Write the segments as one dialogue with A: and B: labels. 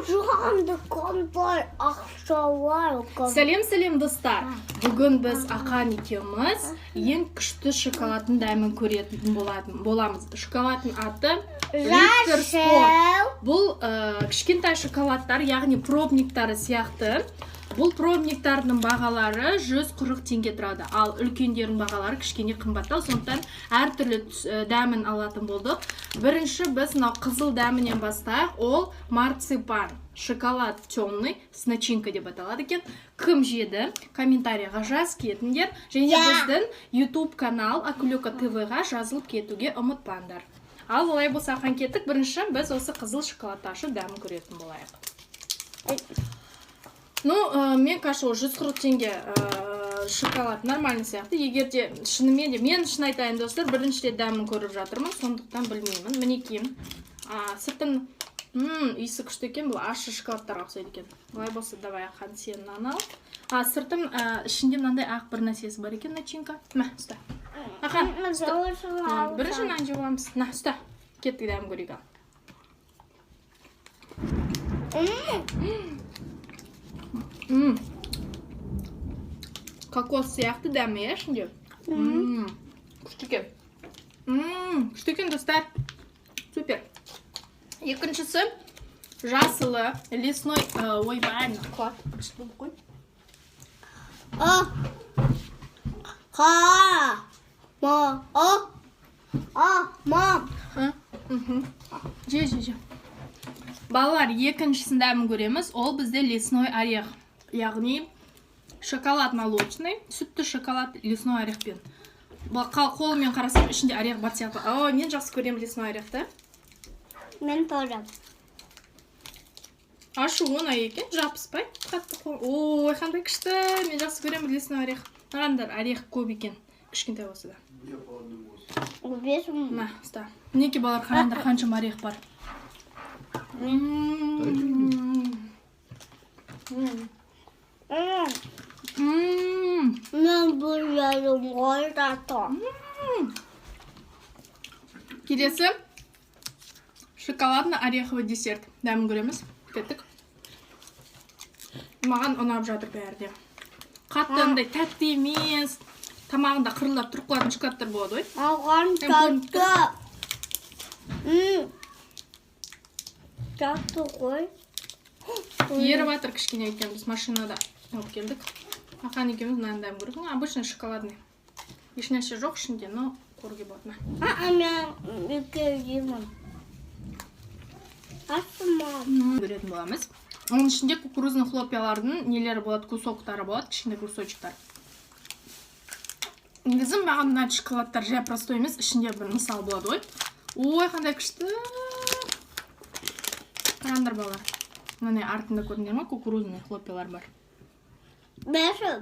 A: Жуғанды қандай ақшалар.
B: Сәлем достар. Бүгін біз Ақан екеуміз ең күшті шоколадтың дәмін көретін боламыз. Шоколадтың аты Ritter Sport. Бұл кішкентай шоколадтар, яғни пробниктары сияқты. Бұл пробниктардың бағалары 140 теңге тұрады. Ал үлкендердің бағалары кішкене қымбаттау, сондықтан әртүрлі дәмін алатын болдық. Бірінші біз қызыл дәмінен бастайық. Ол марципан. Шоколад темный с начинкой деп аталады екен. Кім жеді? Комментарийға жаз кетіңдер. Және біздің YouTube канал Акулюка ТВ-ға жазылып кетуге ұмытпаңдар. Ал олай болса Ақан кеттік. Бірінші біз осы қызыл шоколадты ашып дәмін көретін болайық. Мен кажется, 140 теңге шоколад нормальный сияқты. Егер де шынымен де мен шын айтайын достар, бірінші рет дәмін көріп жатырмын, сондықтан білмеймін. Мінекейін. Сыртын иісі күшті екен, бұл ащы шоколадтарға ұқсайды екен. Олай болса, давай Ақан сенің анал. Сыртым ішінде мынандай ақ бір нәрсесі бар екен, начинка. Мә, ұста. Ақан, бірінші мынаны жеп аламыз. На, ұста. Кеттік дәмін көрейік. Кокос сияқты дәмі ішінде. Күшті екен. Күшті екен достар. Супер. Екіншісі жасылы лесной ойбайны қылат. Күшті болып қой. Же. Балалар, екіншісін дәмін көреміз. Ол бізде лесной орех. Яғни шоколад молочный, сүтті шоколад лесной орехпен. Қолымен қарасам, ішінде орех бар сияқты. Мен жақсы көрем лесной орехті.
A: Мен тоже.
B: Ашу оңай екен, жабыспай. Ой, қандай күшті. Мен жақсы көрем лесной орех. Қараңдар, орех көп екен. Кішкентай болса да. Мә, ұста. Мінеки балалар, қараңдар, қаншама орех бар.
A: Мен бұл жерім ойдаты.
B: Келесі шоколадно-ореховый десерт. Дәмін көреміз. Кеттік. Маған ұнап жатыр бәрде. Қаттығындай тәтті емес. Тамағында қырылдап тұрып қалатын шоколадтар болады ғой.
A: Аған тәтті. Тәтті ғой.
B: Еріп атыр кішкене екен, біз машинада алып келдік. Ақан екеуміз мынаны дәмін көрдік. Обычный шоколадный. Ешнәрсе жоқ ішінде, но көруге болады.
A: Мен екеуімін. Асыма.
B: Көретін боламыз. Оның ішінде кукурузный хлопьялардың нелері болады, кусоктары болады, кішкене кусочектар. Негізі маған мына шоколадтар жай простой емес, ішінде бір мысал болады ғой. Ой, қандай күшті. Қараңдар балар. Мынандай артында көрдіңдер ме, кукурузный хлопьялар бар.
A: Бәшім.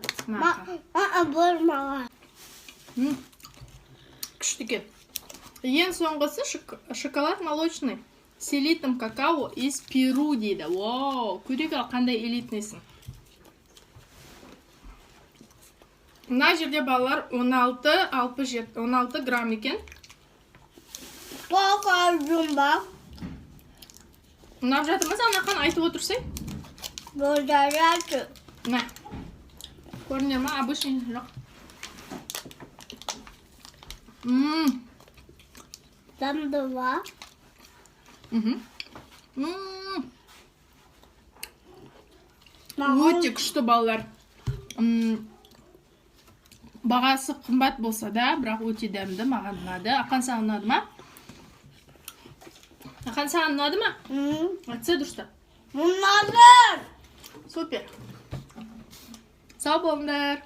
A: Бұл маған.
B: Күшті екен. Ең соңғысы шоколад молочный. С элитным какао из Перу дейді. Вау, көрек ал қандай элитныйсың. Мына жерде балалар 16 грамм екен.
A: Қоқардың ба?
B: Ұнап жатыр ма, саған Ақан айтып отырсай?
A: Бұл жараты.
B: Мә. Көрінер ма? Обычный жоқ.
A: Тамды ба?
B: Өте күшті балалар. Бағасы қымбат болса да, бірақ өте дәмді, маған ұнады. Ақан саған ұнады ма? Ақан саған ұнады ма? Айтса дұрыста.
A: Ұнады.
B: Супер. Сау болыңдар.